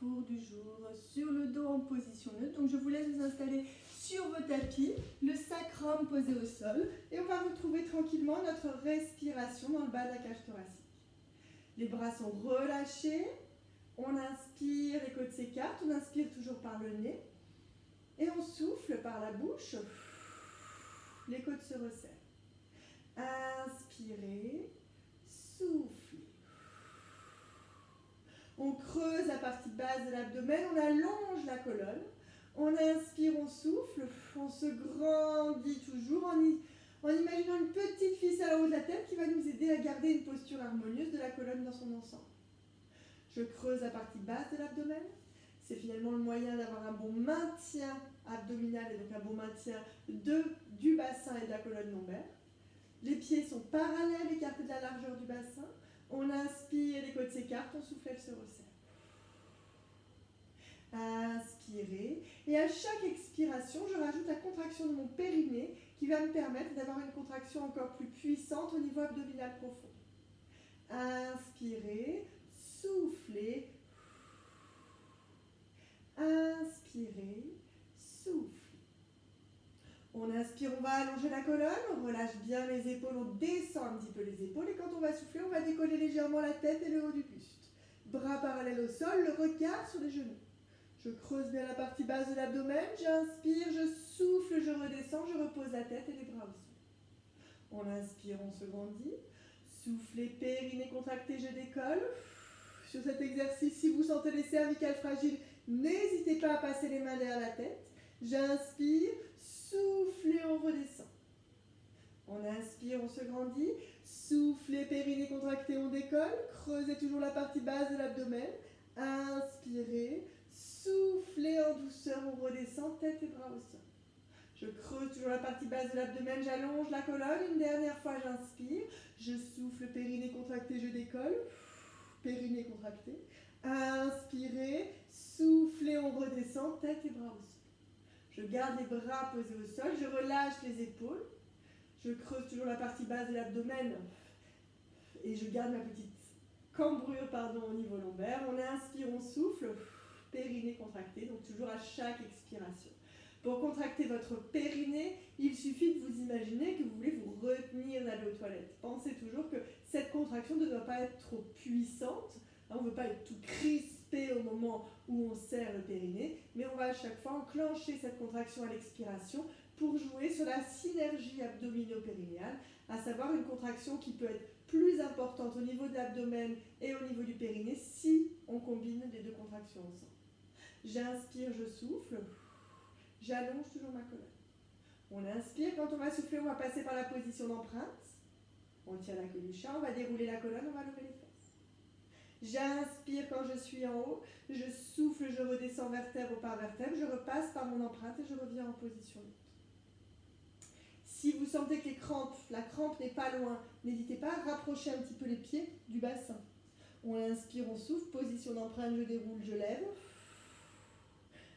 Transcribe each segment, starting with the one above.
cours du jour sur le dos en position neutre. Donc je vous laisse vous installer sur vos tapis, le sacrum posé au sol et on va retrouver tranquillement notre respiration dans le bas de la cage thoracique. Les bras sont relâchés, on inspire, les côtes s'écartent, on inspire toujours par le nez et on souffle par la bouche, les côtes se resserrent. Inspirez, soufflez. On creuse la partie basse de l'abdomen, on allonge la colonne. On inspire, on souffle, on se grandit toujours en imaginant une petite ficelle en haut de la tête qui va nous aider à garder une posture harmonieuse de la colonne dans son ensemble. Je creuse la partie basse de l'abdomen. C'est finalement le moyen d'avoir un bon maintien abdominal et donc un bon maintien du bassin et de la colonne lombaire. Les pieds sont parallèles, écartés de la largeur du bassin. On inspire, les côtes s'écartent, on souffle, elles se resserrent. Inspirez. Et à chaque expiration, je rajoute la contraction de mon périnée qui va me permettre d'avoir une contraction encore plus puissante au niveau abdominal profond. Inspirez, soufflez. Inspirez, soufflez. On inspire, on va allonger la colonne, on relâche bien les épaules, on descend un petit peu les épaules et quand on va souffler, on va décoller légèrement la tête et le haut du buste. Bras parallèles au sol, le regard sur les genoux. Je creuse bien la partie basse de l'abdomen, j'inspire, je souffle, je redescends, je repose la tête et les bras au sol. On inspire, on se grandit. Soufflez, périnée contracté, je décolle. Sur cet exercice, si vous sentez les cervicales fragiles, n'hésitez pas à passer les mains derrière la tête. J'inspire, soufflez, on redescend. On inspire, on se grandit. Soufflez, périnée contracté, on décolle. Creusez toujours la partie basse de l'abdomen. Inspirez. Soufflez en douceur, on redescend, tête et bras au sol. Je creuse toujours la partie basse de l'abdomen, j'allonge la colonne. Une dernière fois, j'inspire. Je souffle, périnée contracté, je décolle. Périnée contracté. Inspirez, soufflez, on redescend, tête et bras au sol. Je garde les bras posés au sol, je relâche les épaules. Je creuse toujours la partie basse de l'abdomen et je garde ma petite cambrure au niveau lombaire. On inspire, on souffle. Périnée contracté, donc toujours à chaque expiration. Pour contracter votre périnée, il suffit de vous imaginer que vous voulez vous retenir d'aller aux toilettes. Pensez toujours que cette contraction ne doit pas être trop puissante. On ne veut pas être tout crispé au moment où on serre le périnée, mais on va à chaque fois enclencher cette contraction à l'expiration pour jouer sur la synergie abdomino-périnéale, à savoir une contraction qui peut être plus importante au niveau de l'abdomen et au niveau du périnée si on combine les deux contractions ensemble. J'inspire, je souffle. J'allonge toujours ma colonne. On inspire, quand on va souffler, on va passer par la position d'empreinte. On tient la queue du chat, on va dérouler la colonne, on va lever les fesses. J'inspire quand je suis en haut. Je souffle, je redescends vertèbre par vertèbre. Je repasse par mon empreinte et je reviens en position neutre. Si vous sentez que la crampe n'est pas loin, n'hésitez pas à rapprocher un petit peu les pieds du bassin. On inspire, on souffle, position d'empreinte, je déroule, je lève.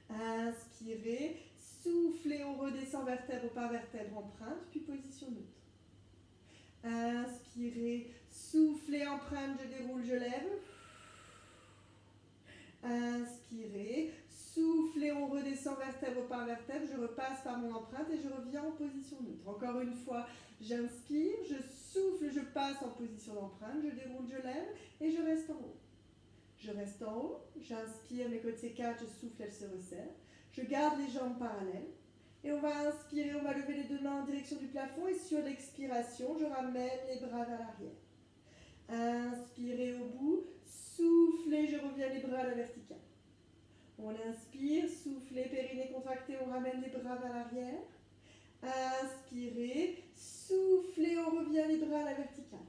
Inspirez, soufflez, on redescend vertèbre par vertèbre, empreinte, puis position neutre. Inspirez, soufflez, empreinte, je déroule, je lève. Inspirez, soufflez, on redescend vertèbre par vertèbre, je repasse par mon empreinte et je reviens en position neutre. Encore une fois, j'inspire, je souffle, je passe en position d'empreinte, je déroule, je lève et je reste en haut. Je reste en haut, j'inspire, mes côtes s'écartent, je souffle, elles se resserrent. Je garde les jambes parallèles. Et on va inspirer, on va lever les deux mains en direction du plafond. Et sur l'expiration, je ramène les bras vers l'arrière. Inspirez au bout, soufflez, je reviens les bras à la verticale. On inspire, soufflez, périnée contracté, on ramène les bras vers l'arrière. Inspirez, soufflez, on revient les bras à la verticale.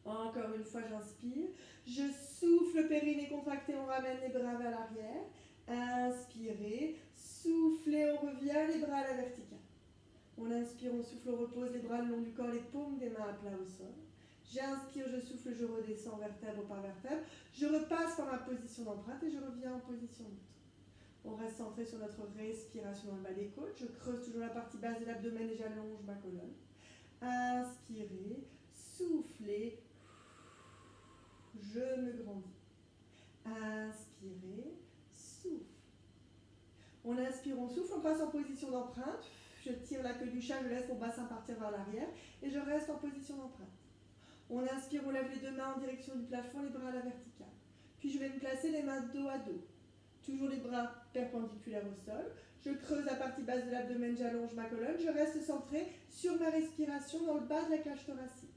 Encore une fois, j'inspire. Je souffle, périnée contracté, on ramène les bras vers l'arrière. Inspirez, soufflez, on revient les bras à la verticale. On inspire, on souffle, on repose les bras le long du corps, les paumes des mains à plat au sol. J'inspire, je souffle, je redescends vertèbre par vertèbre. Je repasse par ma position d'empreinte et je reviens en position neutre. On reste centré sur notre respiration dans le bas des côtes. Je creuse toujours la partie basse de l'abdomen et j'allonge ma colonne. Inspirez, soufflez. Je me grandis. Inspirez, passe en position d'empreinte. Je tire la queue du chat, je laisse mon bassin partir vers l'arrière et je reste en position d'empreinte. On inspire, on lève les deux mains en direction du plafond, les bras à la verticale. Puis je vais me placer les mains dos à dos. Toujours les bras perpendiculaires au sol. Je creuse la partie basse de l'abdomen, j'allonge ma colonne. Je reste centré sur ma respiration dans le bas de la cage thoracique.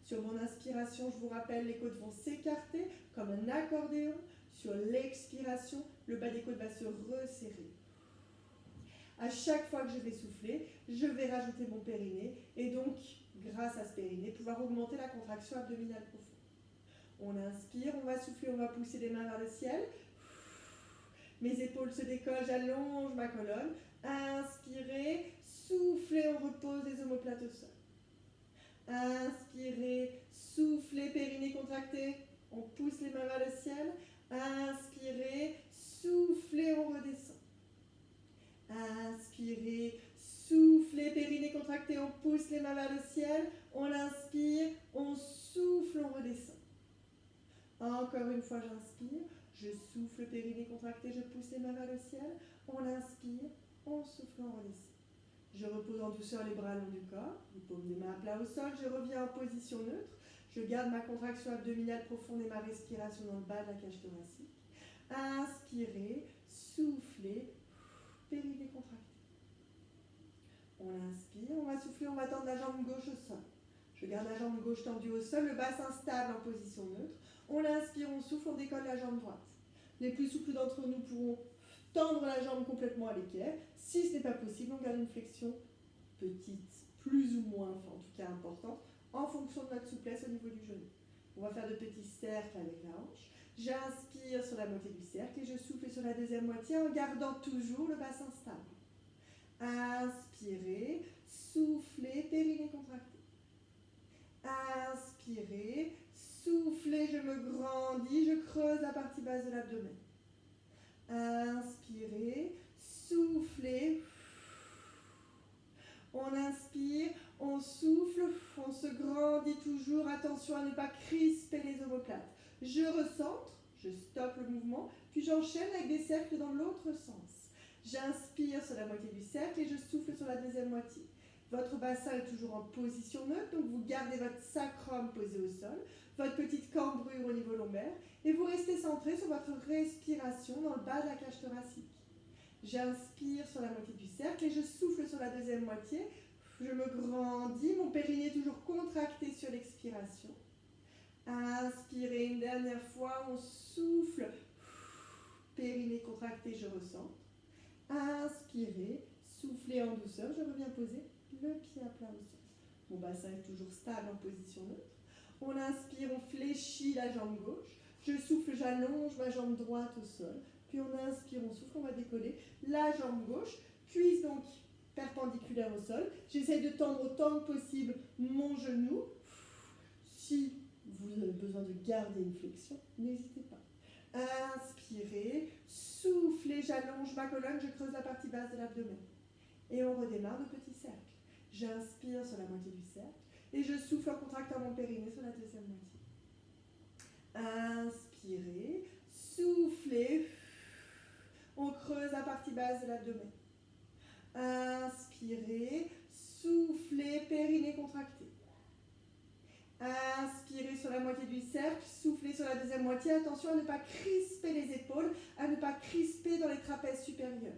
Sur mon inspiration, je vous rappelle, les côtes vont s'écarter comme un accordéon. Sur l'expiration, le bas des côtes va se resserrer. À chaque fois que je vais souffler, je vais rajouter mon périnée et donc, grâce à ce périnée, pouvoir augmenter la contraction abdominale profonde. On inspire, on va souffler, on va pousser les mains vers le ciel. Mes épaules se décollent, j'allonge ma colonne. Inspirez, soufflez, on repose les omoplates au sol. Inspirez, soufflez, périnée contracté, on pousse les mains vers le ciel. Inspirez, soufflez, on redescend. Inspirez, soufflez, périnée contracté, on pousse les mains vers le ciel. On inspire, on souffle, on redescend. Encore une fois, j'inspire, je souffle, périnée contracté, je pousse les mains vers le ciel. On inspire, on souffle, on redescend. Je repose en douceur les bras le long du corps, les paumes des mains à plat au sol. Je reviens en position neutre. Je garde ma contraction abdominale profonde et ma respiration dans le bas de la cage thoracique. Inspirez, soufflez, périnée contracté. On inspire, on va souffler, on va tendre la jambe gauche au sol. Je garde la jambe gauche tendue au sol, le bassin stable en position neutre. On inspire, on souffle, on décolle la jambe droite. Les plus souples d'entre nous pourront tendre la jambe complètement à l'équerre. Si ce n'est pas possible, on garde une flexion petite, plus ou moins, enfin en tout cas importante, en fonction de notre souplesse au niveau du genou. On va faire de petits cercles avec la hanche. J'inspire sur la moitié du cercle et je souffle sur la deuxième moitié en gardant toujours le bassin stable. Inspirez, soufflez, périnée contracté. Inspirez, soufflez, je me grandis, je creuse la partie basse de l'abdomen. Inspirez, soufflez. On inspire, on souffle, on se grandit toujours. Attention à ne pas crisper les omoplates. Je recentre, je stoppe le mouvement, puis j'enchaîne avec des cercles dans l'autre sens. J'inspire sur la moitié du cercle et je souffle sur la deuxième moitié. Votre bassin est toujours en position neutre, donc vous gardez votre sacrum posé au sol, votre petite cambrure au niveau lombaire, et vous restez centré sur votre respiration dans le bas de la cage thoracique. J'inspire sur la moitié du cercle et je souffle sur la deuxième moitié. Je me grandis, mon périnée est toujours contracté sur l'expiration. Inspirez une dernière fois, on souffle. Périnée contracté, je recentre. Inspirez, soufflez en douceur, je reviens poser le pied à plat au sol. Mon bassin est toujours stable en position neutre. On inspire, on fléchit la jambe gauche. Je souffle, j'allonge ma jambe droite au sol. Puis on inspire, on souffle, on va décoller la jambe gauche. Cuisse donc perpendiculaire au sol. J'essaye de tendre autant que possible mon genou. Si vous avez besoin de garder une flexion, n'hésitez pas. Inspirez, soufflez, j'allonge ma colonne, je creuse la partie basse de l'abdomen. Et on redémarre de petits cercles. J'inspire sur la moitié du cercle et je souffle en contractant mon périnée sur la deuxième moitié. Inspirez, soufflez, on creuse la partie basse de l'abdomen. Inspirez, soufflez, périnée contracté. Inspirez sur la moitié du cercle, soufflez sur la deuxième moitié. Attention à ne pas crisper les épaules, à ne pas crisper dans les trapèzes supérieurs.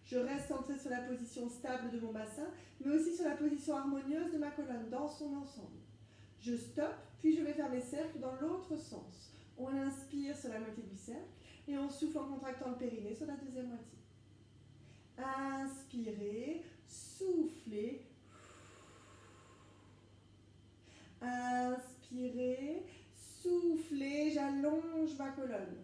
Je reste centré sur la position stable de mon bassin, mais aussi sur la position harmonieuse de ma colonne, dans son ensemble. Je stoppe, puis je vais faire mes cercles dans l'autre sens. On inspire sur la moitié du cercle et on souffle en contractant le périnée sur la deuxième moitié. Inspirez, soufflez. Inspirez, soufflez, j'allonge ma colonne.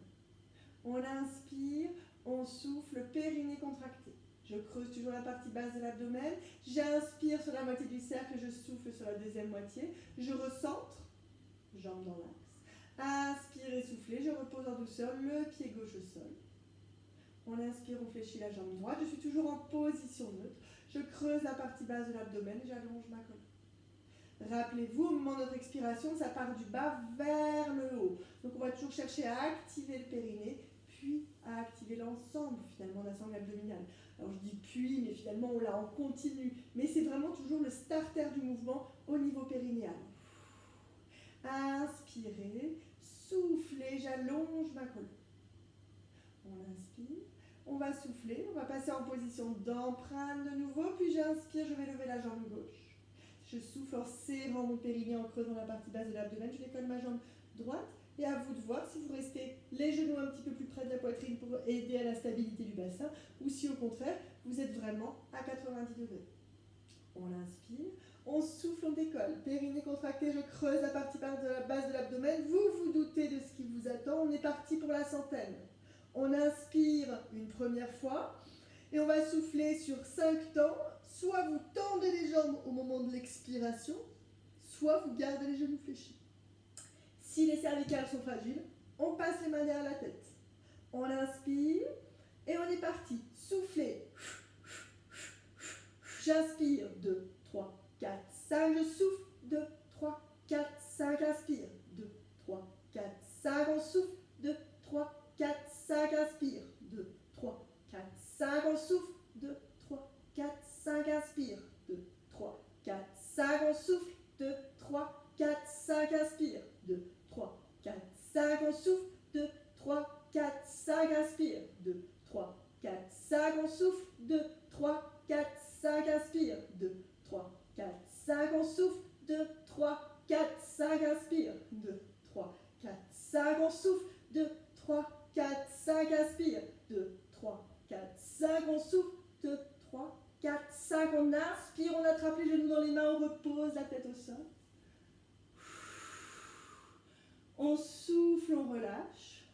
On inspire, on souffle, périnée contracté. Je creuse toujours la partie basse de l'abdomen. J'inspire sur la moitié du cercle, je souffle sur la deuxième moitié. Je recentre, jambes dans l'axe. Inspire et soufflez, je repose en douceur, le pied gauche au sol. On inspire, on fléchit la jambe droite. Je suis toujours en position neutre. Je creuse la partie basse de l'abdomen, j'allonge ma colonne. Rappelez-vous, au moment de notre expiration, ça part du bas vers le haut. Donc on va toujours chercher à activer le périnée, puis à activer activer l'ensemble finalement de la sangle abdominale. Alors je dis puis, mais finalement on l'a en continu. Mais c'est vraiment toujours le starter du mouvement au niveau périnéal. Inspirez, soufflez, j'allonge ma colonne. On inspire, on va souffler, on va passer en position d'empreinte de nouveau, puis j'inspire, je vais lever la jambe gauche. Je souffle en serrant mon périnée, en creusant la partie basse de l'abdomen, je décolle ma jambe droite, et à vous de voir si vous restez les genoux un petit peu plus près de la poitrine pour aider à la stabilité du bassin, ou si au contraire, vous êtes vraiment à 90 degrés. On inspire, on souffle, on décolle, périnée contracté, je creuse la partie basse de l'abdomen, vous vous doutez de ce qui vous attend, on est parti pour la centaine. On inspire une première fois et on va souffler sur 5 temps. Soit vous tendez les jambes au moment de l'expiration, soit vous gardez les genoux fléchis. Si les cervicales sont fragiles, on passe les mains derrière la tête. On inspire et on est parti. Soufflez. J'inspire. 2, 3, 4, 5. Je souffle. 2, 3, 4, 5. Inspire. 2, 3, 4, 5. On souffle. 2, 3, 4, 5, inspire, 2, 3, 4, 5, on souffle, 2, 3, 4, 5, inspire, 2, 3, 4, 5, on souffle, 2, 3, 4, 5, inspire, 2, 3, 4, 5, on souffle, 2, 3, 4, 5, inspire, 2, 3, 4, 5, on souffle, 2, 3, 4, 5, inspire, 2, 3, 4, 5, on souffle, 2, 3, 4, 5, inspire, 2, 3, 4, 5, on souffle, 2, 3, 4, 5, inspire, 2, 3, 4, 5, on souffle, 2, 3, 4, 5, on inspire, on attrape les genoux dans les mains, on repose la tête au sol. On souffle, on relâche.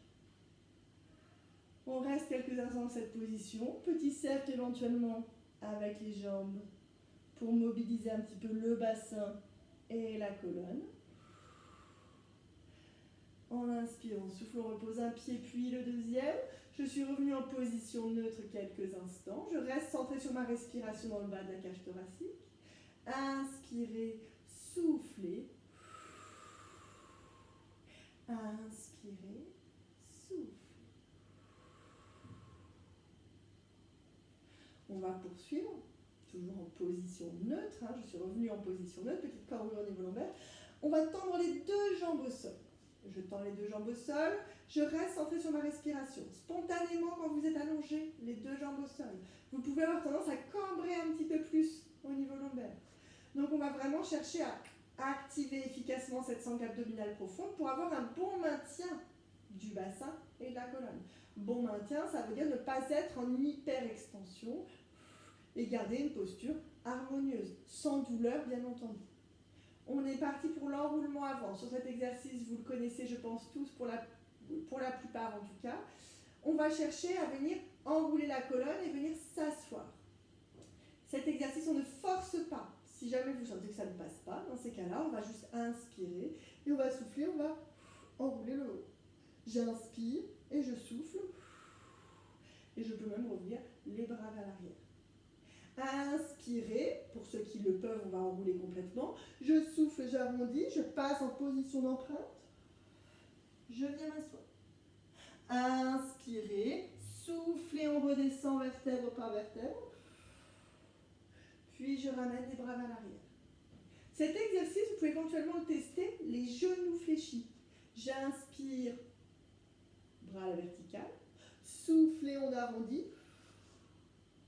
On reste quelques instants dans cette position. Petit cercle éventuellement avec les jambes pour mobiliser un petit peu le bassin et la colonne. On inspire, on souffle, on repose un pied puis le deuxième. Je suis revenue en position neutre quelques instants. Je reste centrée sur ma respiration dans le bas de la cage thoracique. Inspirez, soufflez. Inspirez, soufflez. On va poursuivre, toujours en position neutre. Je suis revenue en position neutre, petite carrure au niveau lombaire. On va tendre les deux jambes au sol. Je tends les deux jambes au sol, je reste centré sur ma respiration. Spontanément, quand vous êtes allongé, les deux jambes au sol, vous pouvez avoir tendance à cambrer un petit peu plus au niveau lombaire. Donc on va vraiment chercher à activer efficacement cette sangle abdominale profonde pour avoir un bon maintien du bassin et de la colonne. Bon maintien, ça veut dire ne pas être en hyper-extension et garder une posture harmonieuse, sans douleur bien entendu. On est parti pour l'enroulement avant. Sur cet exercice, vous le connaissez, je pense tous, pour la plupart en tout cas. On va chercher à venir enrouler la colonne et venir s'asseoir. Cet exercice, on ne force pas. Si jamais vous sentez que ça ne passe pas, dans ces cas-là, on va juste inspirer et on va souffler, on va enrouler le haut. J'inspire et je souffle. Et je peux même revenir les bras vers l'arrière. Inspirez, pour ceux qui le peuvent, on va enrouler complètement. Je souffle, j'arrondis, je passe en position d'empreinte. Je viens m'asseoir. Inspirez, soufflez, on redescend vertèbre par vertèbre. Puis je ramène les bras vers l'arrière. Cet exercice, vous pouvez éventuellement le tester, les genoux fléchis. J'inspire, bras à la verticale. Soufflez, on arrondit.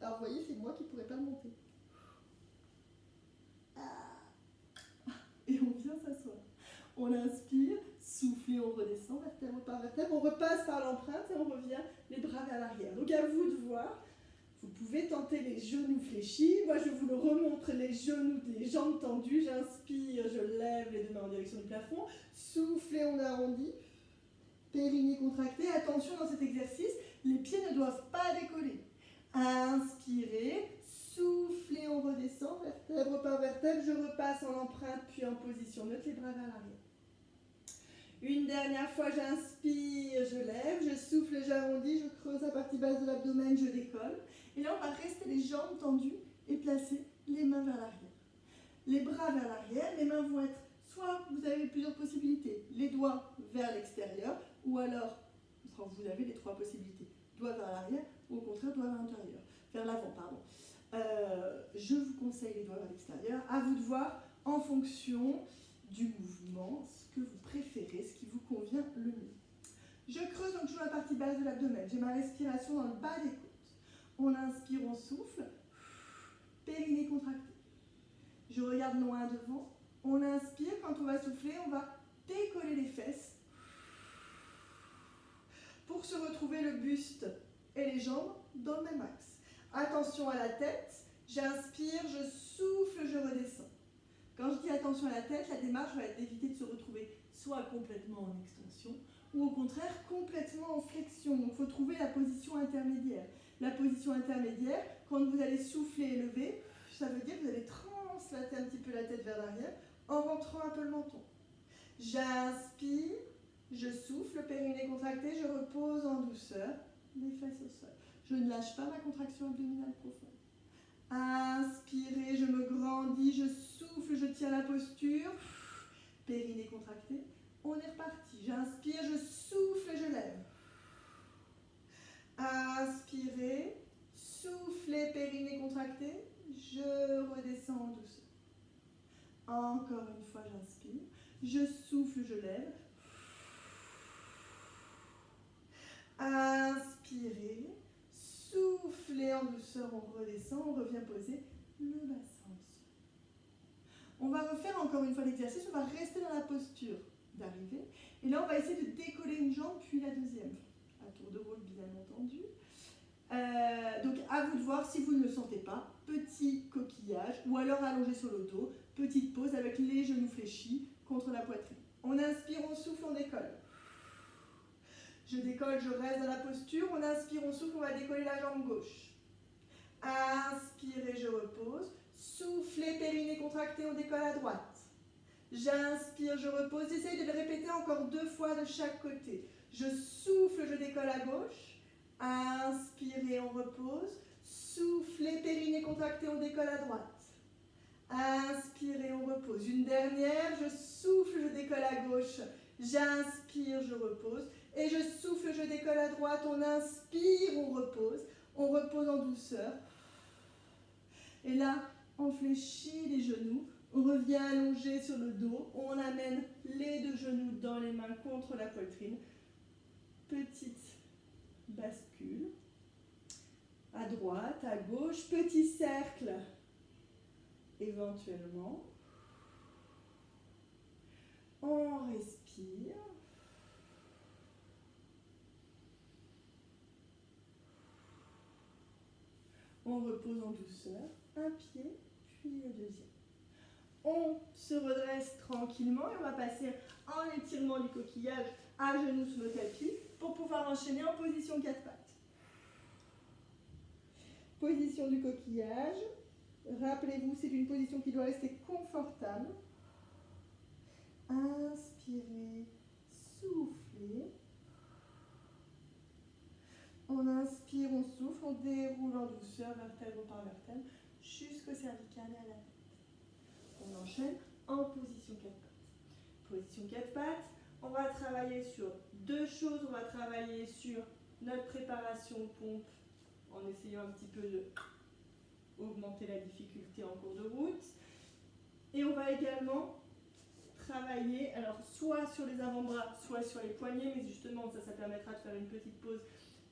Alors vous voyez, c'est moi qui ne pourrais pas le monter. Et on vient s'asseoir. On inspire, soufflez, on redescend, vertèbre par vertèbre. On repasse par l'empreinte et on revient les bras vers l'arrière. Donc à vous de voir. Vous pouvez tenter les genoux fléchis. Moi, je vous le remontre, les genoux, les jambes tendues. J'inspire, je lève les deux mains en direction du plafond. Soufflez, on arrondit. Périnée contracté. Attention dans cet exercice, les pieds ne doivent pas décoller. Inspirez, soufflez, on redescend, vertèbre par vertèbre. Je repasse en empreinte, puis en position neutre, les bras vers l'arrière. Une dernière fois, j'inspire, je lève, je souffle, j'arrondis, je creuse la partie basse de l'abdomen, je décolle. Et là, on va rester les jambes tendues et placer les mains vers l'arrière. Les bras vers l'arrière, les mains vont être, soit vous avez plusieurs possibilités, les doigts vers l'extérieur, ou alors, vous avez les trois possibilités. doigts vers l'arrière ou au contraire doigts vers l'intérieur, vers l'avant, pardon. Je vous conseille les doigts vers l'extérieur. À vous de voir en fonction du mouvement ce que vous préférez, ce qui vous convient le mieux. Je creuse donc toujours la partie basse de l'abdomen. J'ai ma respiration dans le bas des côtes. On inspire, on souffle. Périnée contracté. Je regarde loin devant. On inspire. Quand on va souffler, on va décoller les fesses pour se retrouver le buste et les jambes dans le même axe. Attention à la tête. J'inspire, je souffle, je redescends. Quand je dis attention à la tête, la démarche va être d'éviter de se retrouver soit complètement en extension, ou au contraire complètement en flexion. Donc il faut trouver la position intermédiaire. La position intermédiaire, quand vous allez souffler et lever, ça veut dire que vous allez translater un petit peu la tête vers l'arrière en rentrant un peu le menton. J'inspire, je souffle, périnée contracté, je repose en douceur, les fesses au sol. Je ne lâche pas ma contraction abdominale profonde. Inspirez, je me grandis, je souffle, je tiens la posture, périnée contracté. On est reparti. J'inspire, je souffle, je lève. Inspirez, soufflez, périnée contracté. Je redescends en douceur. Encore une fois, j'inspire. Je souffle, je lève. Inspirez, soufflez en douceur, on redescend, on revient poser le bassin au sol. On va refaire encore une fois l'exercice, on va rester dans la posture d'arrivée. Et là, on va essayer de décoller une jambe, puis la deuxième. À tour de rôle, bien entendu. Donc, à vous de voir si vous ne le sentez pas. Petit coquillage, ou alors allongé sur le dos. Petite pause avec les genoux fléchis contre la poitrine. On inspire, on souffle, on décolle. Je décolle, je reste dans la posture. On inspire, on souffle, on va décoller la jambe gauche. Inspirez, je repose. Soufflez, périnée contracté, on décolle à droite. J'inspire, je repose. J'essaye de le répéter encore 2 fois de chaque côté. Je souffle, je décolle à gauche. Inspirez, on repose. Soufflez, périnée contracté, on décolle à droite. Inspirez, on repose. Une dernière, je souffle, je décolle à gauche. J'inspire, je repose. Et je souffle, je décolle à droite. On inspire, on repose. On repose en douceur. Et là, on fléchit les genoux. On revient allongé sur le dos. On amène les 2 genoux dans les mains contre la poitrine. Petite bascule. À droite, à gauche. Petit cercle. Éventuellement. On respire. On repose en douceur. Un pied, puis le deuxième. On se redresse tranquillement et on va passer en étirement du coquillage à genoux sous le tapis pour pouvoir enchaîner en position 4 pattes. Position du coquillage. Rappelez-vous, c'est une position qui doit rester confortable. Inspirez, soufflez. On inspire, on souffle, on déroule en douceur, vertèbre par vertèbre, jusqu'au cervical et à la tête. On enchaîne en position 4 pattes. Position 4 pattes, on va travailler sur 2 choses. On va travailler sur notre préparation pompe en essayant un petit peu d'augmenter la difficulté en cours de route. Et on va également travailler, alors soit sur les avant-bras, soit sur les poignets, mais justement ça permettra de faire une petite pause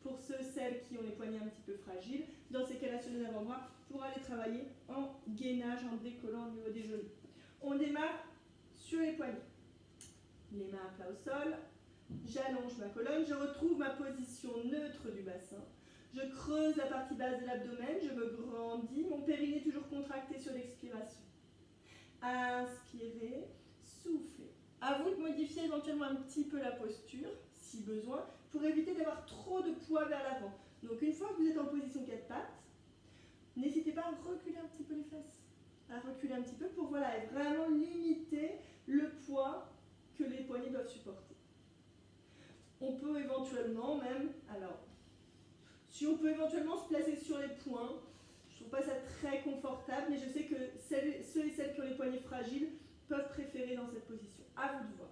pour celles qui ont les poignets un petit peu fragiles. Dans ces cas-là, sur les avant-bras, pour aller travailler en gainage, en décollant au niveau des genoux. On démarre sur les poignets. Les mains à plat au sol. J'allonge ma colonne. Je retrouve ma position neutre du bassin. Je creuse la partie basse de l'abdomen. Je me grandis. Mon périnée toujours contracté sur l'expiration. Inspirez, soufflez. À vous de modifier éventuellement un petit peu la posture, si besoin, pour éviter d'avoir trop de poids vers l'avant. Donc une fois que vous êtes en position 4 pattes, n'hésitez pas à reculer un petit peu les fesses. À reculer un petit peu pour vraiment limiter le poids que les poignets doivent supporter. On peut éventuellement même, si on peut éventuellement se placer sur les poings, je ne trouve pas ça très confortable, mais je sais que ceux et celles qui ont les poignets fragiles peuvent préférer dans cette position. À vous de voir.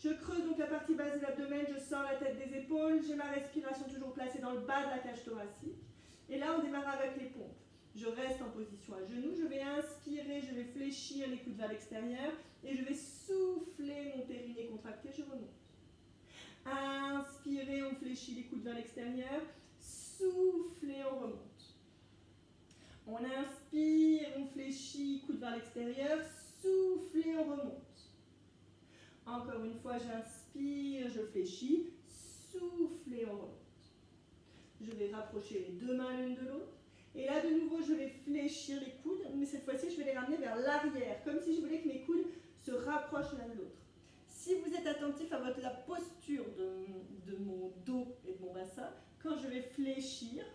Je creuse donc la partie basse de l'abdomen, je sors la tête des épaules, j'ai ma respiration toujours placée dans le bas de la cage thoracique. Et là, on démarre avec les pompes. Je reste en position à genoux, je vais inspirer, je vais fléchir les coudes vers l'extérieur et je vais souffler mon périnée contracté, je remonte. Inspirez, on fléchit les coudes vers l'extérieur, soufflez, on remonte. On inspire, on fléchit, coudes vers l'extérieur, soufflez, on remonte. Encore une fois, j'inspire, je fléchis, soufflez, on remonte. Je vais rapprocher les deux mains l'une de l'autre. Et là, de nouveau, je vais fléchir les coudes, mais cette fois-ci, je vais les ramener vers l'arrière, comme si je voulais que mes coudes se rapprochent l'un de l'autre. Si vous êtes attentif à la posture de mon dos et de mon bassin, quand je vais fléchir,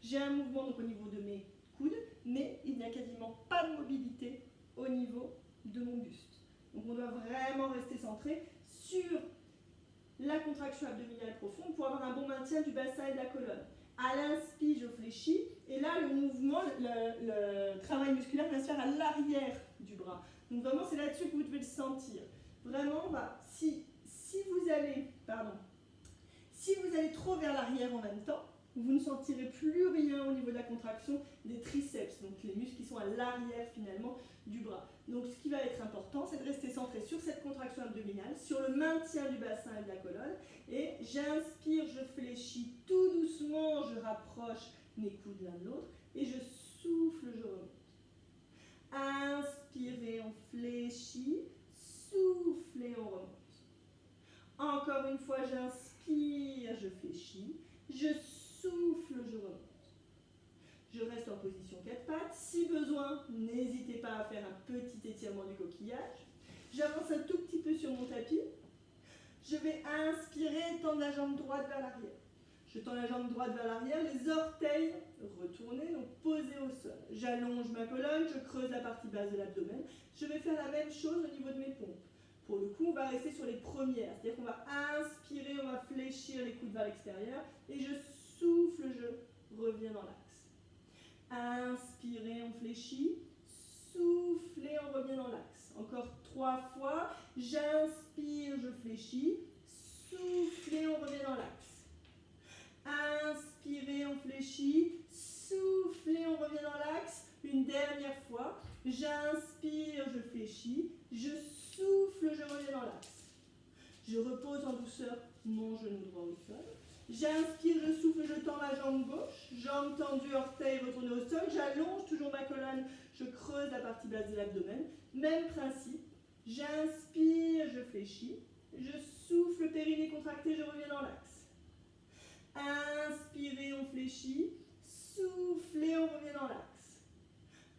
j'ai un mouvement donc, au niveau de mes coudes, mais il n'y a quasiment pas de mobilité au niveau de mon buste. Donc on doit vraiment rester centré sur la contraction abdominale profonde pour avoir un bon maintien du bassin et de la colonne. À l'inspire, je fléchis, et là le mouvement, le travail musculaire vient se faire à l'arrière du bras. Donc vraiment c'est là-dessus que vous devez le sentir. Vraiment, si vous allez trop vers l'arrière en même temps, vous ne sentirez plus rien au niveau de la contraction des triceps, donc les muscles qui sont à l'arrière finalement du bras. Donc ce qui va être important, c'est de rester centré sur cette contraction abdominale, sur le maintien du bassin et de la colonne. Et j'inspire, je fléchis tout doucement, je rapproche mes coudes l'un de l'autre et je souffle, je remonte. Inspirez, on fléchit, soufflez, on remonte. Encore une fois, j'inspire, je fléchis, je souffle, je remonte. Je reste en position 4 pattes. Si besoin, n'hésitez pas à faire un petit étirement du coquillage. J'avance un tout petit peu sur mon tapis. Je vais inspirer, tendre la jambe droite vers l'arrière. Je tends la jambe droite vers l'arrière, les orteils retournés, donc posés au sol. J'allonge ma colonne, je creuse la partie basse de l'abdomen. Je vais faire la même chose au niveau de mes pompes. Pour le coup, on va rester sur les premières, c'est-à-dire qu'on va inspirer, on va fléchir les coudes vers l'extérieur et je souffle, je reviens dans l'axe. Inspirez, on fléchit, soufflez, on revient dans l'axe. Encore 3 fois, j'inspire, je fléchis, soufflez, on revient dans l'axe. Inspirez, on fléchit, soufflez, on revient dans l'axe. Une dernière fois, j'inspire, je fléchis, je souffle, je reviens dans l'axe. Je repose en douceur mon genou droit au sol. J'inspire, je souffle, je tends ma jambe gauche, jambe tendue, orteil retourné au sol. J'allonge toujours ma colonne, je creuse la partie basse de l'abdomen. Même principe. J'inspire, je fléchis, je souffle, périnée contracté, je reviens dans l'axe. Inspirez, on fléchit, soufflez, on revient dans l'axe.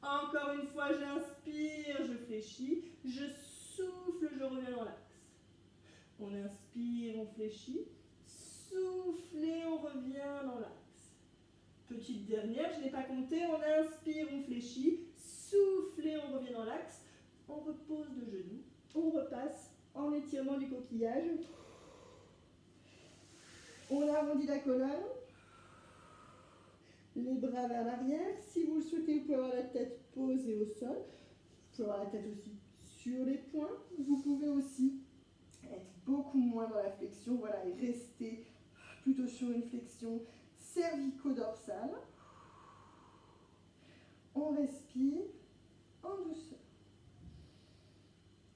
Encore une fois, j'inspire, je fléchis, je souffle, je reviens dans l'axe. On inspire, on fléchit, soufflez, on revient dans l'axe. Petite dernière, je n'ai pas compté, on inspire, on fléchit, soufflez, on revient dans l'axe. On repose de genoux, on repasse en étirement du coquillage. On arrondit la colonne, les bras vers l'arrière. Si vous le souhaitez, vous pouvez avoir la tête posée au sol. Vous pouvez avoir la tête aussi sur les poings. Vous pouvez aussi être beaucoup moins dans la flexion, voilà, et rester plutôt sur une flexion cervico-dorsale. On respire en douceur.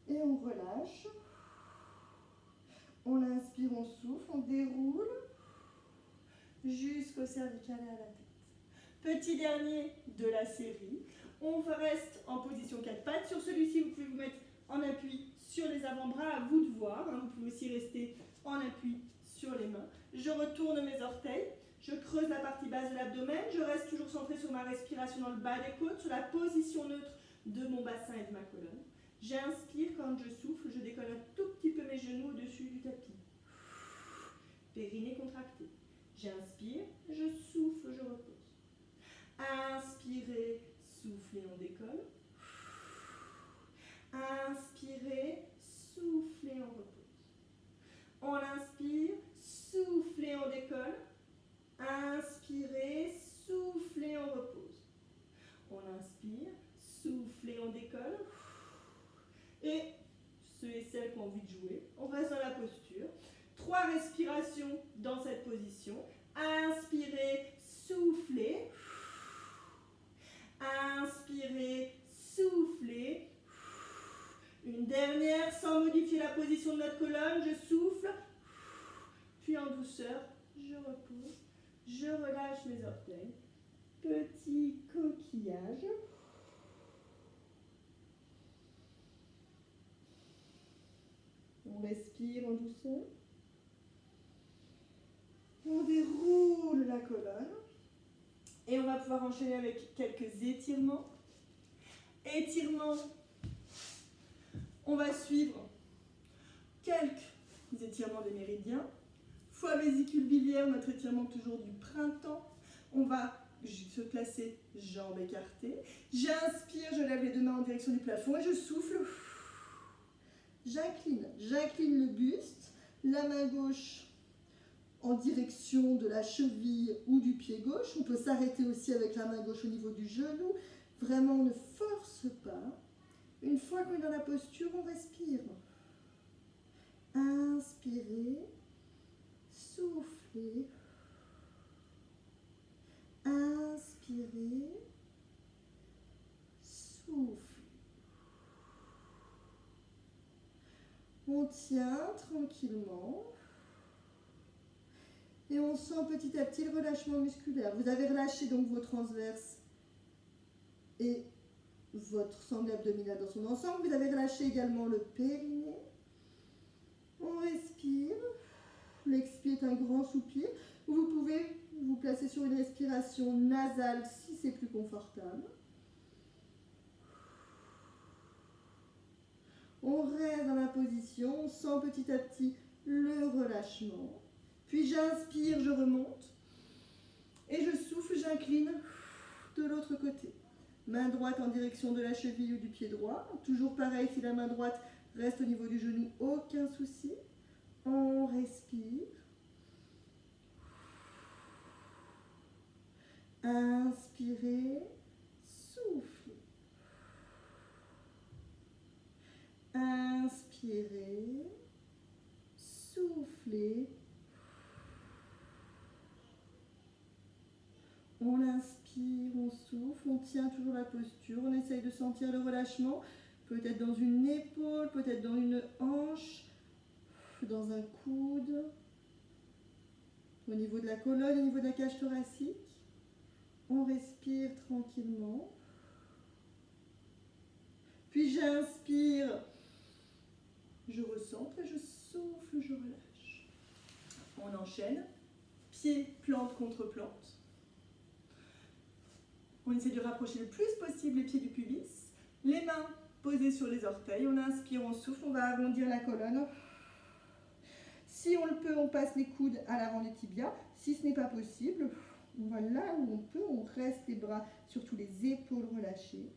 Et on relâche. On inspire, on souffle, on déroule jusqu'au cervical et à la tête. Petit dernier de la série. On reste en position 4 pattes. Sur celui-ci, vous pouvez vous mettre en appui sur les avant-bras, à vous de voir. Vous pouvez aussi rester en appui sur les mains. Je retourne mes orteils. Je creuse la partie basse de l'abdomen. Je reste toujours centré sur ma respiration dans le bas des côtes, sur la position neutre de mon bassin et de ma colonne. J'inspire, quand je souffle, je décolle un tout petit peu mes genoux au-dessus du tapis. Périnée contracté. J'inspire, je souffle, je repose. Inspirez, soufflez, on décolle. Inspirez, soufflez, on repose. On inspire, soufflez, on décolle. Inspirez, soufflez, on repose. On inspire, soufflez, on décolle. Et ceux et celles qui ont envie de jouer, on reste dans position. Inspirez, soufflez. Inspirez, soufflez. Une dernière sans modifier la position de notre colonne. Je souffle. Puis en douceur, je repose. Je relâche mes orteils. Petit coquillage. On respire en douceur. On déroule la colonne. Et on va pouvoir enchaîner avec quelques étirements. Étirements. On va suivre quelques étirements des méridiens. Foie vésicule biliaire, notre étirement toujours du printemps. On va se placer, jambes écartées. J'inspire, je lève les deux mains en direction du plafond et je souffle. J'incline le buste, la main gauche en direction de la cheville ou du pied gauche. On peut s'arrêter aussi avec la main gauche au niveau du genou. Vraiment, on ne force pas. Une fois qu'on est dans la posture, on respire. Inspirez, soufflez. Inspirez, soufflez. On tient tranquillement. Et on sent petit à petit le relâchement musculaire. Vous avez relâché donc vos transverses et votre sangle abdominal dans son ensemble. Vous avez relâché également le périnée. On respire. L'expire est un grand soupir. Vous pouvez vous placer sur une respiration nasale si c'est plus confortable. On reste dans la position. On sent petit à petit le relâchement. Puis j'inspire, je remonte. Et je souffle, j'incline de l'autre côté. Main droite en direction de la cheville ou du pied droit. Toujours pareil, si la main droite reste au niveau du genou, aucun souci. On respire. Inspirez, soufflez. Inspirez, soufflez. On inspire, on souffle, on tient toujours la posture, on essaye de sentir le relâchement, peut-être dans une épaule, peut-être dans une hanche, dans un coude, au niveau de la colonne, au niveau de la cage thoracique. On respire tranquillement. Puis j'inspire, je recentre et je souffle, je relâche. On enchaîne, pied, plante contre plante. On essaie de rapprocher le plus possible les pieds du pubis. Les mains posées sur les orteils. On inspire, on souffle, on va arrondir la colonne. Si on le peut, on passe les coudes à l'avant des tibias. Si ce n'est pas possible, on va là où on peut, on reste les bras, surtout les épaules relâchées.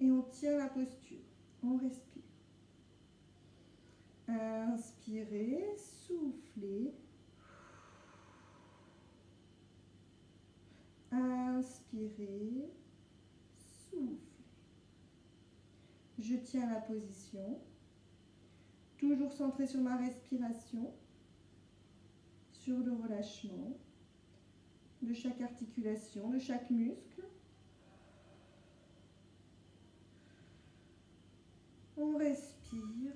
Et on tient la posture. On respire. Inspirez, soufflez. Inspirez, soufflez. Je tiens la position. Toujours centré sur ma respiration, sur le relâchement de chaque articulation, de chaque muscle. On respire.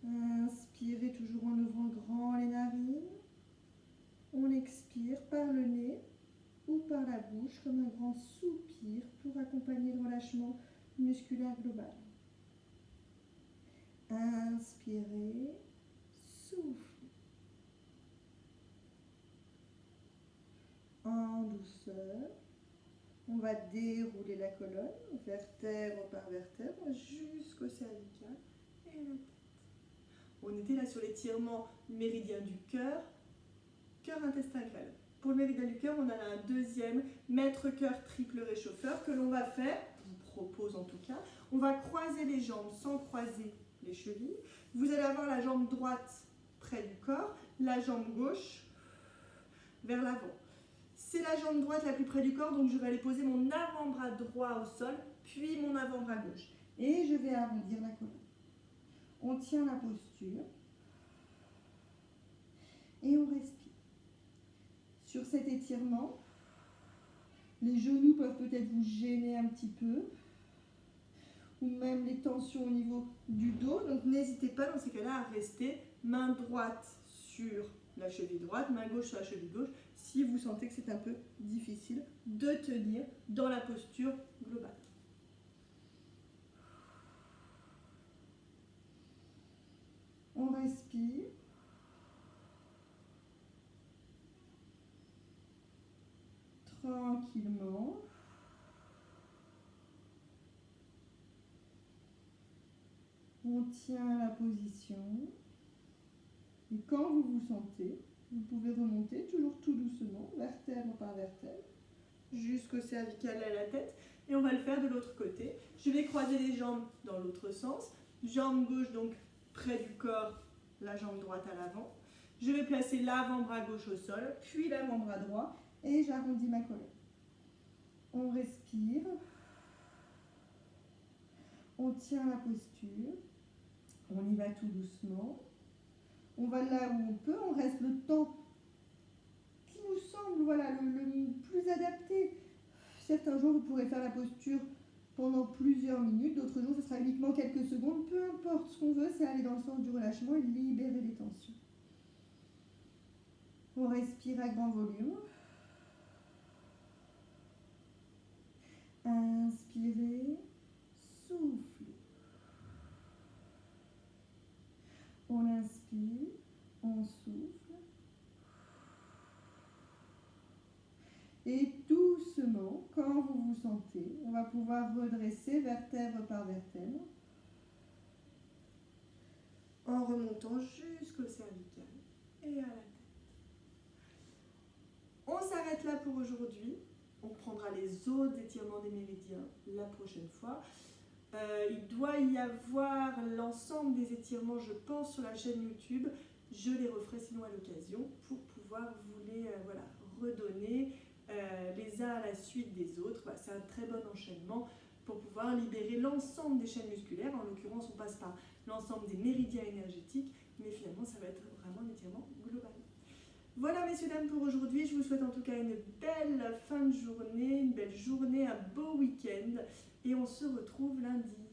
Inspirez toujours en ouvrant grand les narines. On expire par le nez ou par la bouche comme un grand soupir pour accompagner le relâchement musculaire global. Inspirez, soufflez. En douceur, on va dérouler la colonne, vertèbre par vertèbre, jusqu'au cervical et la tête. On était là sur l'étirement méridien du cœur, cœur intestin grêle. Pour le méridien du cœur, on a là un deuxième maître-cœur triple réchauffeur que l'on va faire, je vous propose en tout cas. On va croiser les jambes sans croiser les chevilles. Vous allez avoir la jambe droite près du corps, la jambe gauche vers l'avant. C'est la jambe droite la plus près du corps, donc je vais aller poser mon avant-bras droit au sol, puis mon avant-bras gauche. Et je vais arrondir la colonne. On tient la posture. étirement. Les genoux peuvent peut-être vous gêner un petit peu, ou même les tensions au niveau du dos. Donc n'hésitez pas dans ces cas-là à rester main droite sur la cheville droite, main gauche sur la cheville gauche, si vous sentez que c'est un peu difficile de tenir dans la posture globale. On respire. Tranquillement. On tient la position. Et quand vous vous sentez, vous pouvez remonter toujours tout doucement, vertèbre par vertèbre, jusqu'au cervical et à la tête. Et on va le faire de l'autre côté. Je vais croiser les jambes dans l'autre sens. Jambe gauche donc près du corps, la jambe droite à l'avant. Je vais placer l'avant-bras gauche au sol, puis l'avant-bras droit, et j'arrondis ma colonne. On respire. On tient la posture. On y va tout doucement. On va là où on peut. On reste le temps qui nous semble le plus adapté. Certains jours, vous pourrez faire la posture pendant plusieurs minutes. D'autres jours, ce sera uniquement quelques secondes. Peu importe, ce qu'on veut, c'est aller dans le sens du relâchement et libérer les tensions. On respire à grand volume. Inspirez, soufflez. On inspire, on souffle. Et doucement, quand vous vous sentez, on va pouvoir redresser vertèbre par vertèbre en remontant jusqu'au cervical et à la tête. On s'arrête là pour aujourd'hui. On prendra les autres étirements des méridiens la prochaine fois. Il doit y avoir l'ensemble des étirements, je pense, sur la chaîne YouTube. Je les referai sinon à l'occasion pour pouvoir vous les redonner les uns à la suite des autres. C'est un très bon enchaînement pour pouvoir libérer l'ensemble des chaînes musculaires. En l'occurrence, on passe par l'ensemble des méridiens énergétiques, mais finalement, ça va être vraiment un étirement global. Voilà, messieurs, dames, pour aujourd'hui. Je vous souhaite en tout cas une belle fin de journée, une belle journée, un beau week-end. Et on se retrouve lundi.